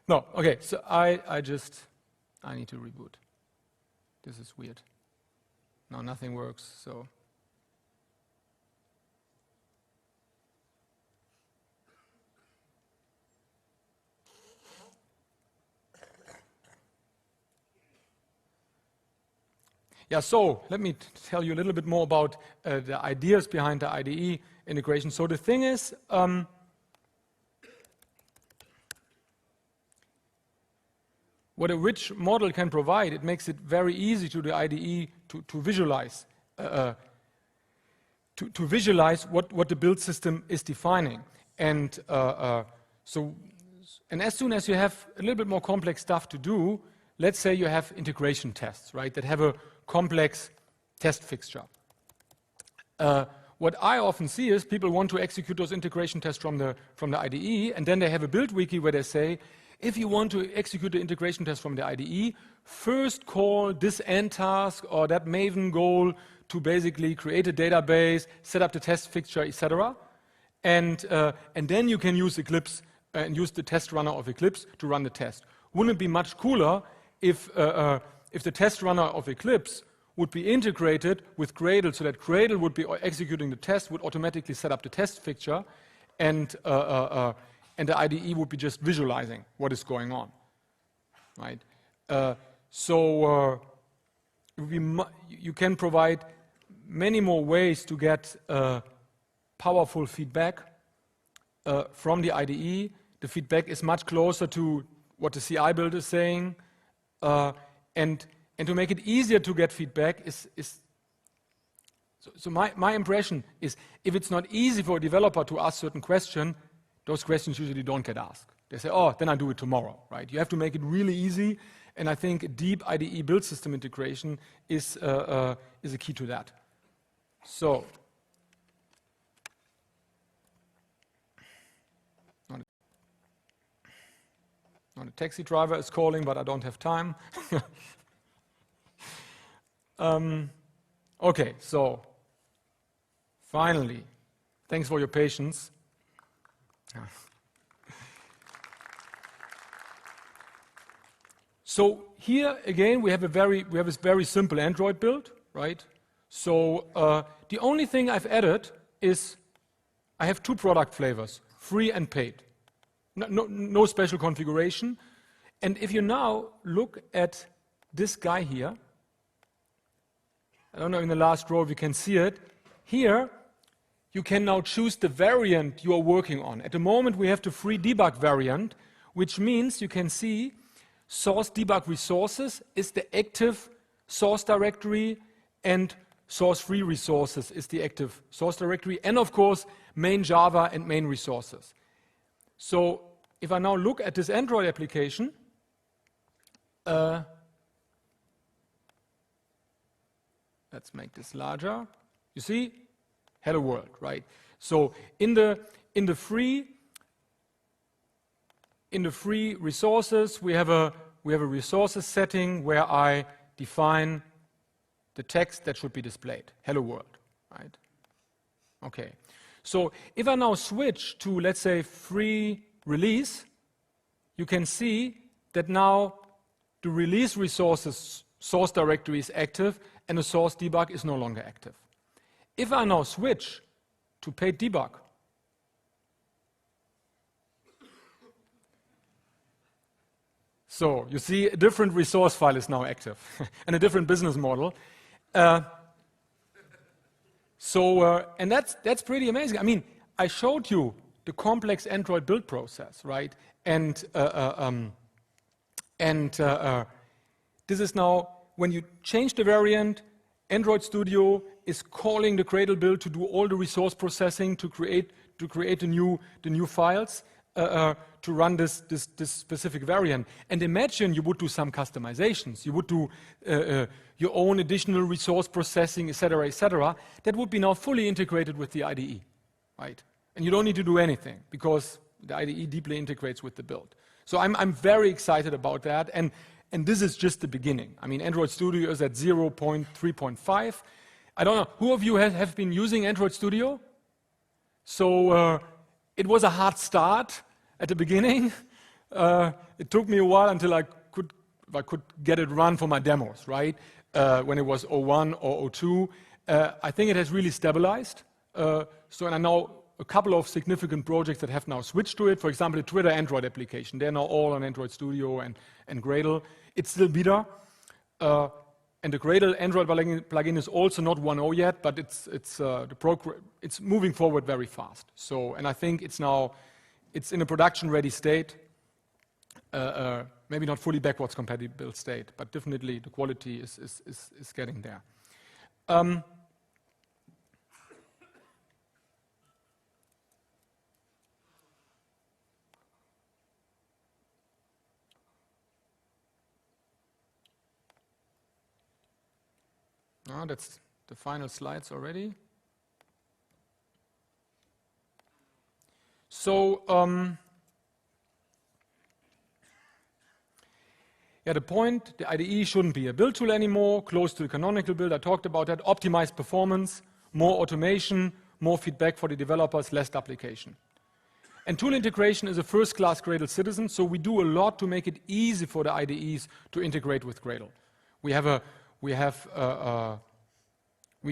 No, okay, so I need to reboot. This is weird. Now nothing works, so. Yeah, so let me tell you a little bit more about the ideas behind the IDE integration. So the thing is, what a rich model can provide, it makes it very easy to the IDE to visualize, to visualize what the build system is defining. And and as soon as you have a little bit more complex stuff to do, let's say you have integration tests, right, that have a complex test fixture. What I often see is people want to execute those integration tests from the IDE, and then they have a build wiki where they say, if you want to execute the integration test from the IDE, first call this end task or that Maven goal to basically create a database, set up the test fixture, etc. And then you can use Eclipse and use the test runner of Eclipse to run the test. Wouldn't it be much cooler if the test runner of Eclipse would be integrated with Gradle, so that Gradle would be executing the test, would automatically set up the test fixture, and the IDE would be just visualizing what is going on, right? You can provide many more ways to get powerful feedback from the IDE. The feedback is much closer to what the CI build is saying, and to make it easier to get feedback so my impression is, if it's not easy for a developer to ask certain questions, those questions usually don't get asked. They say, oh, then I'll do it tomorrow, right? You have to make it really easy, and I think a deep IDE build system integration is a key to that. So, now the taxi driver is calling, but I don't have time. Okay, so finally, thanks for your patience. So here again we have a very simple Android build, right? So the only thing I've added is I have two product flavors, free and paid. No special configuration. And if you now look at this guy here, I don't know in the last row if you can see it, here you can now choose the variant you are working on. At the moment we have the free debug variant, which means you can see source debug resources is the active source directory, and source free resources is the active source directory, and of course main Java and main resources. So if I now look at this Android application, let's make this larger. You see, hello world, right? So in the free resources, we have a resources setting where I define the text that should be displayed, hello world, right? Okay. So if I now switch to, let's say, free release, you can see that now the release resources source directory is active and the source debug is no longer active. If I now switch to paid debug, so you see a different resource file is now active and a different business model. And that's pretty amazing. I mean, I showed you the complex Android build process, right? And this is now, when you change the variant, Android Studio is calling the Gradle build to do all the resource processing to create the new files to run this specific variant. And imagine you would do some customizations. You would do your own additional resource processing, etc., etc. That would be now fully integrated with the IDE, right? And you don't need to do anything because the IDE deeply integrates with the build. So I'm very excited about that. And this is just the beginning. I mean, Android Studio is at 0.3.5. I don't know, who of you have been using Android Studio? So it was a hard start at the beginning. It took me a while until I could get it run for my demos, right? When it was 01 or 02. I think it has really stabilized. And I know a couple of significant projects that have now switched to it. For example, the Twitter Android application. They're now all on Android Studio and Gradle. It's still beta. And the Gradle Android plugin is also not 1.0 yet, but it's moving forward very fast. So, and I think it's in a production-ready state. Maybe not fully backwards compatible state, but definitely the quality is getting there. That's the final slides already. So Yeah, the point, the IDE shouldn't be a build tool anymore, close to the canonical build, I talked about that, optimized performance, more automation, more feedback for the developers, less duplication. And tool integration is a first-class Gradle citizen, so we do a lot to make it easy for the IDEs to integrate with Gradle. We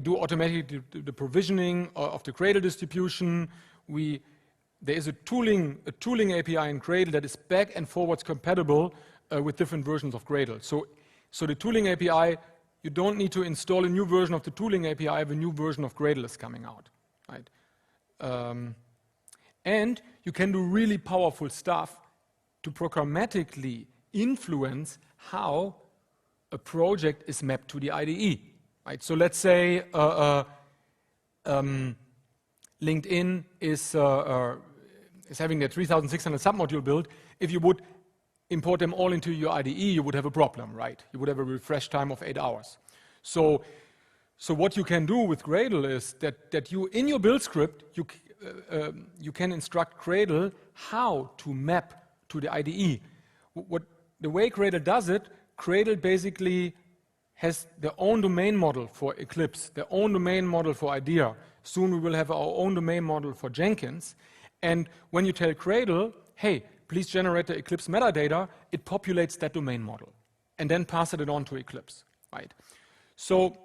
do automatically the provisioning of the Gradle distribution. There is a tooling API in Gradle that is back and forwards compatible with different versions of Gradle. So the tooling API, you don't need to install a new version of the tooling API if a new version of Gradle is coming out, right? And you can do really powerful stuff to programmatically influence how a project is mapped to the IDE, right? So let's say LinkedIn is having their 3,600 submodule build. If you would import them all into your IDE, you would have a problem, right? You would have a refresh time of 8 hours. So what you can do with Gradle is that you, in your build script, you can instruct Gradle how to map to the IDE. The way Gradle does it, Gradle basically has their own domain model for Eclipse, their own domain model for IDEA. Soon we will have our own domain model for Jenkins. And when you tell Gradle, hey, please generate the Eclipse metadata, it populates that domain model and then passes it on to Eclipse, right? So,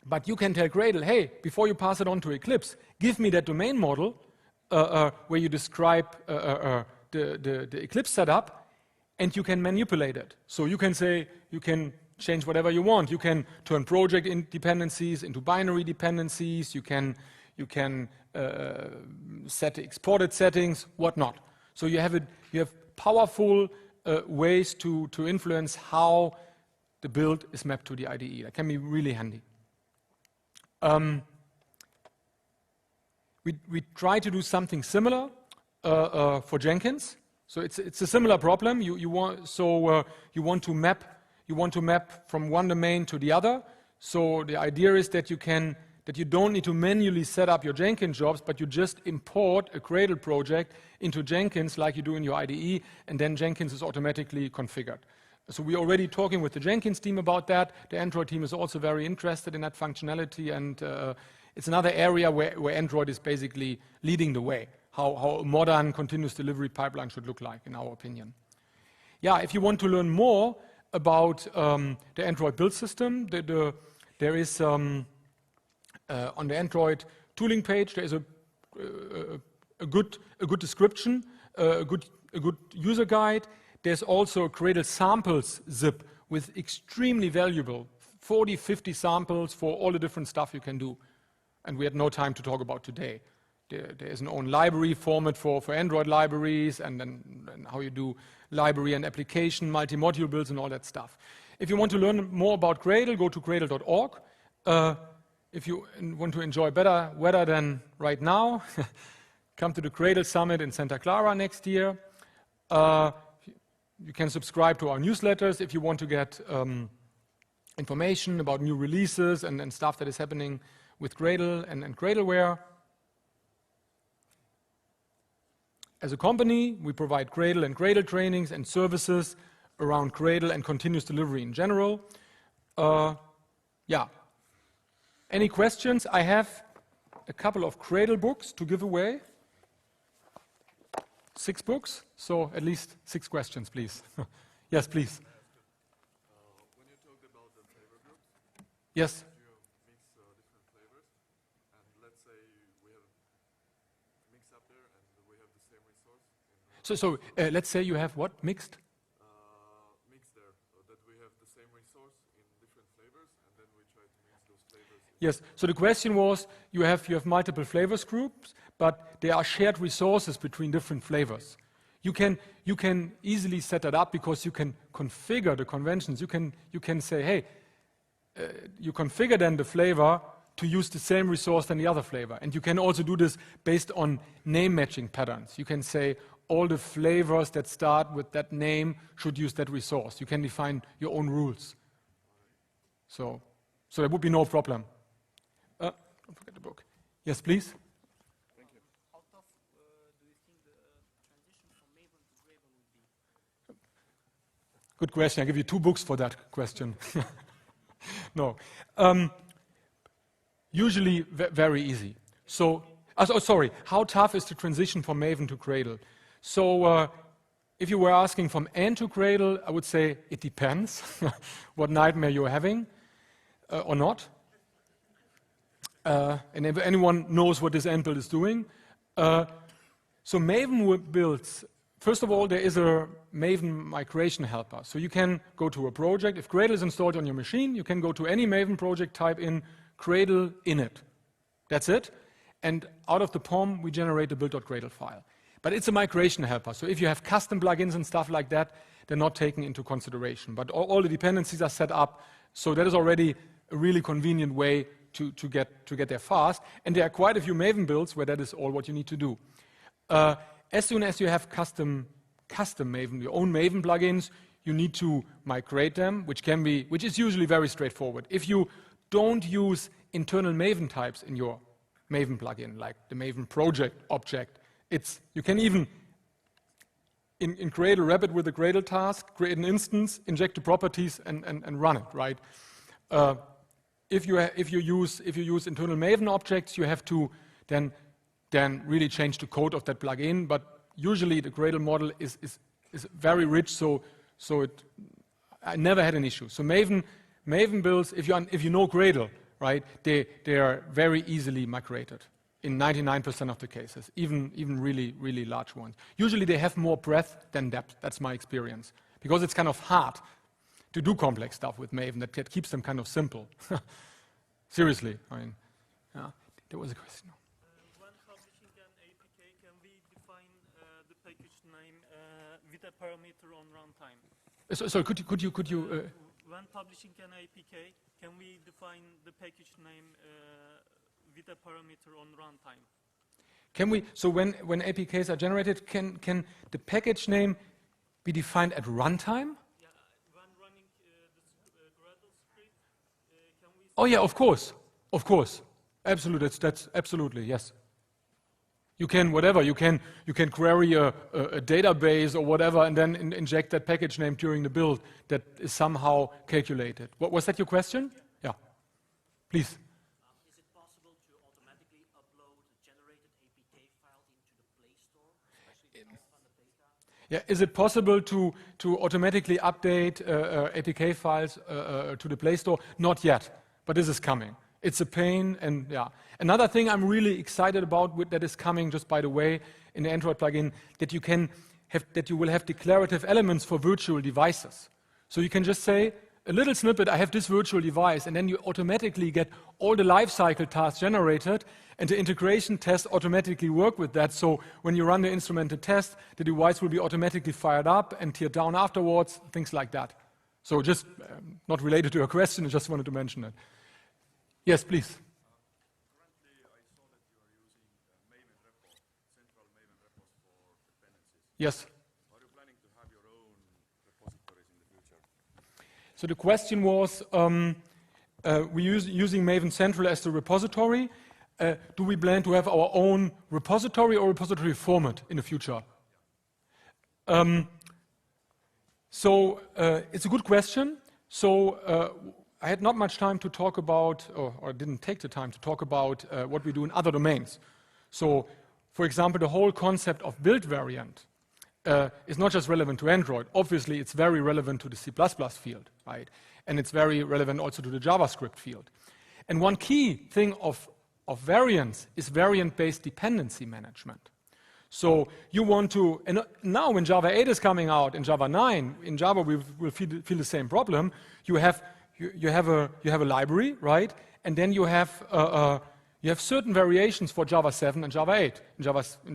but you can tell Gradle, hey, before you pass it on to Eclipse, give me that domain model where you describe the Eclipse setup, and you can manipulate it. So you can say, you can change whatever you want. You can turn project dependencies into binary dependencies. You can set exported settings, whatnot. So you have powerful ways to influence how the build is mapped to the IDE. That can be really handy. We try to do something similar for Jenkins. So it's a similar problem. You want to map from one domain to the other. So the idea is that you don't need to manually set up your Jenkins jobs, but you just import a Gradle project into Jenkins like you do in your IDE, and then Jenkins is automatically configured. So we're already talking with the Jenkins team about that. The Android team is also very interested in that functionality, and it's another area where Android is basically leading the way, how a modern continuous delivery pipeline should look like, in our opinion. Yeah, if you want to learn more about the Android build system, there is on the Android tooling page, there is a good description, a good user guide. There's also a Gradle samples zip with extremely valuable 40, 50 samples for all the different stuff you can do. And we had no time to talk about today. There is an own library format for Android libraries, and then how you do library and application, multi-module builds and all that stuff. If you want to learn more about Gradle, go to gradle.org. If you want to enjoy better weather than right now, come to the Gradle Summit in Santa Clara next year. You can subscribe to our newsletters if you want to get information about new releases and stuff that is happening with Gradle and Gradleware. As a company, we provide Gradle and Gradle trainings and services around Gradle and continuous delivery in general. Yeah. Any questions? I have a couple of Gradle books to give away. 6 books, so at least 6 questions, please. Yes, please. When you talked about the flavor groups, yes. you mix different flavors, and let's say we have a mix up there, and we have the same resource. So let's say you have what mixed? Mix there, so that we have the same resource in different flavors, and then we try to mix those flavors. Yes. So the question was, you have multiple flavors groups, but there are shared resources between different flavors. You can easily set that up because you can configure the conventions. You can say, hey, you configure then the flavor to use the same resource than the other flavor. And you can also do this based on name matching patterns. You can say all the flavors that start with that name should use that resource. You can define your own rules. So there would be no problem. Don't forget the book. Yes, please. How tough do you think the transition from Maven to Gradle would be? Good question. I'll give you 2 books for that question. No. Usually very easy. So, sorry, how tough is the transition from Maven to Gradle? So, if you were asking from end to Gradle, I would say it depends what nightmare you're having or not. And if anyone knows what this end build is doing. So Maven builds, first of all, there is a Maven migration helper. So you can go to a project. If Gradle is installed on your machine, you can go to any Maven project, type in Gradle init. That's it. And out of the POM, we generate a build.gradle file. But it's a migration helper. So if you have custom plugins and stuff like that, they're not taken into consideration. But all the dependencies are set up. So that is already a really convenient way to get there fast. And there are quite a few Maven builds where that is all what you need to do. As soon as you have custom Maven, your own Maven plugins, you need to migrate them, which is usually very straightforward. If you don't use internal Maven types in your Maven plugin, like the Maven project object, you can even in Gradle wrap it with a Gradle task, create an instance, inject the properties, and run it, right? If you use internal Maven objects, you have to then really change the code of that plugin. But usually the Gradle model is very rich, so I never had an issue. So Maven builds, if you know Gradle, right, they are very easily migrated in 99% of the cases, even really, really large ones. Usually they have more breadth than depth. That's my experience, because it's kind of hard to do complex stuff with Maven that keeps them kind of simple. Seriously, I mean, yeah, there was a question. When publishing an APK, can we define the package name with a parameter on runtime? Sorry, could you? When publishing an APK, can we define the package name with a parameter on runtime? Can we? So when APKs are generated, can the package name be defined at runtime? Yeah, when running the Gradle script, can we? Oh yeah, of course, absolutely. That's absolutely, yes. You can whatever. You can query a database or whatever, and then inject that package name during the build that is somehow calculated. What was that your question? Yeah, please. Is it possible to automatically upload a generated APK file into the Play Store, especially on the data? Yeah, is it possible to automatically update APK files to the Play Store? Not yet, but this is coming. It's a pain, and yeah. Another thing I'm really excited about that is coming, just by the way, in the Android plugin, that you will have declarative elements for virtual devices. So you can just say a little snippet, I have this virtual device, and then you automatically get all the lifecycle tasks generated, and the integration tests automatically work with that. So when you run the instrumented test, the device will be automatically fired up and teared down afterwards, things like that. So just not related to your question, I just wanted to mention it. Yes, please. Currently, I saw that you are using Maven repo, central Maven repos for dependencies. Yes. Are you planning to have your own repositories in the future? So the question was, we're using Maven Central as the repository. Do we plan to have our own repository or repository format in the future? So it's a good question. So I had not much time to talk about, or didn't take the time to talk about what we do in other domains. So, for example, the whole concept of build variant is not just relevant to Android. Obviously, it's very relevant to the C++ field, right? And it's very relevant also to the JavaScript field. And one key thing of variants is variant-based dependency management. So you want to, and now when Java 8 is coming out, in Java 9, in Java we will feel the same problem. You have a library, right? And then you have certain variations for Java 7 and Java 8. In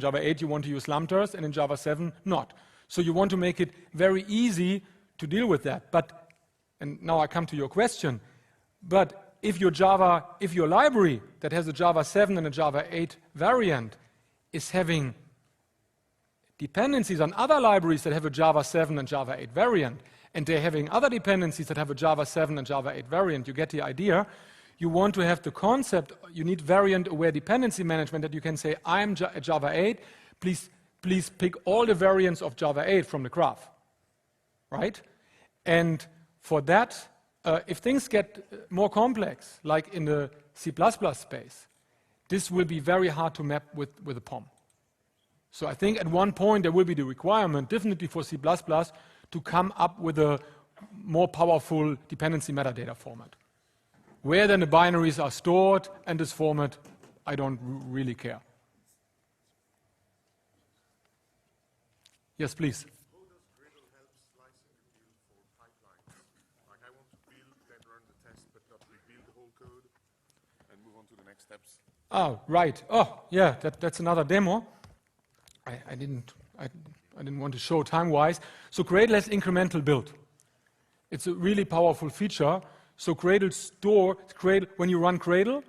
Java 8 you want to use lambdas, and in Java 7 not. So you want to make it very easy to deal with that. But, and now I come to your question, but if your library that has a Java 7 and a Java 8 variant is having dependencies on other libraries that have a Java 7 and Java 8 variant, and they're having other dependencies that have a Java 7 and Java 8 variant, you get the idea. You want to have the concept, you need variant-aware dependency management, that you can say, I'm at Java 8, please pick all the variants of Java 8 from the graph, right? And for that, if things get more complex, like in the C++ space, this will be very hard to map with a POM. So I think at one point there will be the requirement, definitely for C++, to come up with a more powerful dependency metadata format. Where then the binaries are stored and this format, I don't really care. Yes, please. How does Gradle help slicing the build for pipelines? Like I want to build, then run the test, but not rebuild the whole code and move on to the next steps. Oh, right. Oh, yeah, that's another demo. I didn't want to show time-wise. So Gradle has incremental build. It's a really powerful feature. So Gradle when you run Gradle,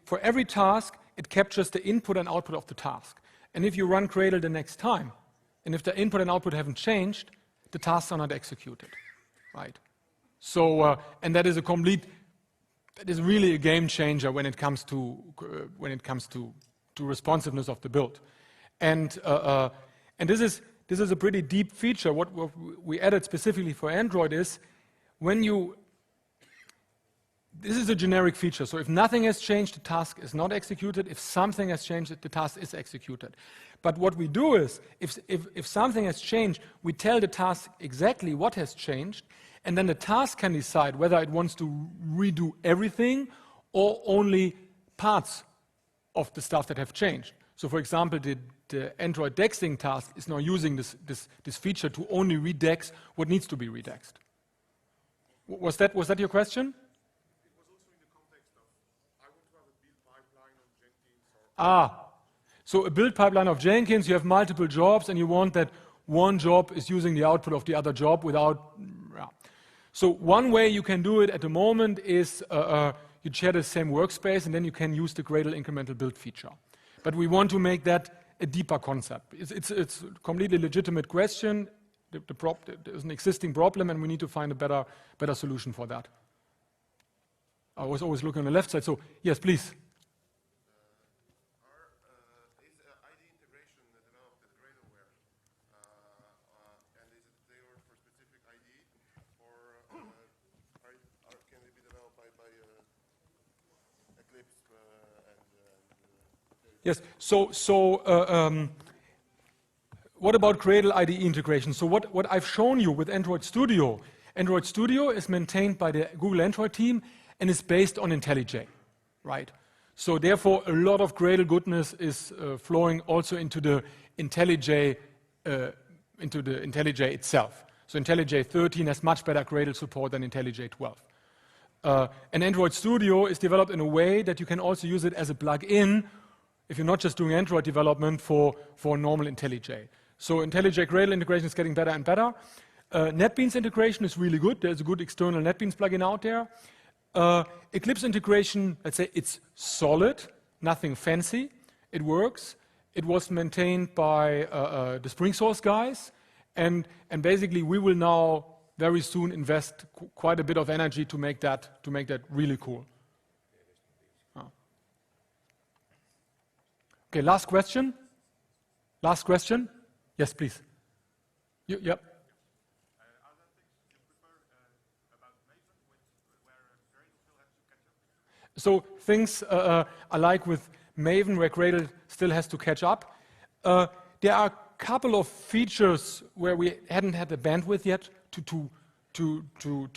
for every task, it captures the input and output of the task. And if you run Gradle the next time, and if the input and output haven't changed, the tasks are not executed, right? So, and that is really a game changer when it comes to responsiveness of the build. And this is a pretty deep feature. What we added specifically for Android is this is a generic feature. So if nothing has changed, the task is not executed. If something has changed, the task is executed. But what we do is, if something has changed, we tell the task exactly what has changed, and then the task can decide whether it wants to redo everything or only parts of the stuff that have changed. So for example, the Android dexing task is now using this feature to only redex what needs to be redexed. Was that your question? It was also in the context of, I want to have a build pipeline on Jenkins or... So a build pipeline of Jenkins, you have multiple jobs and you want that one job is using the output of the other job without... So one way you can do it at the moment is you share the same workspace and then you can use the Gradle incremental build feature. But we want to make that a deeper concept. It's a completely legitimate question. There's an existing problem and we need to find a better solution for that. I was always looking on the left side, so yes, please. Is IDE Integration developed at Gradleware? And is it tailored for specific IDE? Or can it be developed by Eclipse Yes, what about Gradle IDE integration? So what I've shown you with Android Studio is maintained by the Google Android team and is based on IntelliJ, right? So therefore, a lot of Gradle goodness is flowing also into the IntelliJ itself. So IntelliJ 13 has much better Gradle support than IntelliJ 12. And Android Studio is developed in a way that you can also use it as a plug-in if you're not just doing Android development for normal IntelliJ. So IntelliJ Gradle integration is getting better and better. NetBeans integration is really good. There's a good external NetBeans plugin out there. Eclipse integration, let's say it's solid, nothing fancy. It works. It was maintained by the Spring Source guys. And basically we will now very soon invest quite a bit of energy to make that really cool. Okay, last question. Last question. Yes, please. Yep. Are there things you prefer about Maven where Gradle still has to catch up? So things I like with Maven where Gradle still has to catch up. There are a couple of features where we hadn't had the bandwidth yet to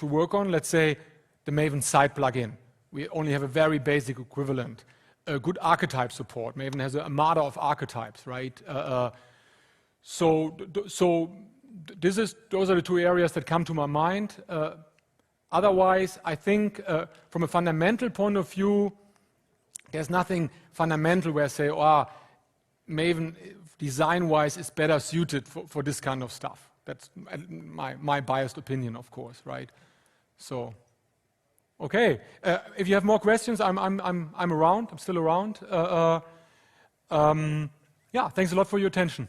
work on. Let's say the Maven side plugin. We only have a very basic equivalent. Good archetype support. Maven has a armada of archetypes, right? So those are the two areas that come to my mind. Otherwise, I think from a fundamental point of view, there's nothing fundamental where I say, Maven design-wise is better suited for this kind of stuff. That's my biased opinion, of course, right? So. Okay, if you have more questions, I'm around. I'm still around. Yeah, thanks a lot for your attention.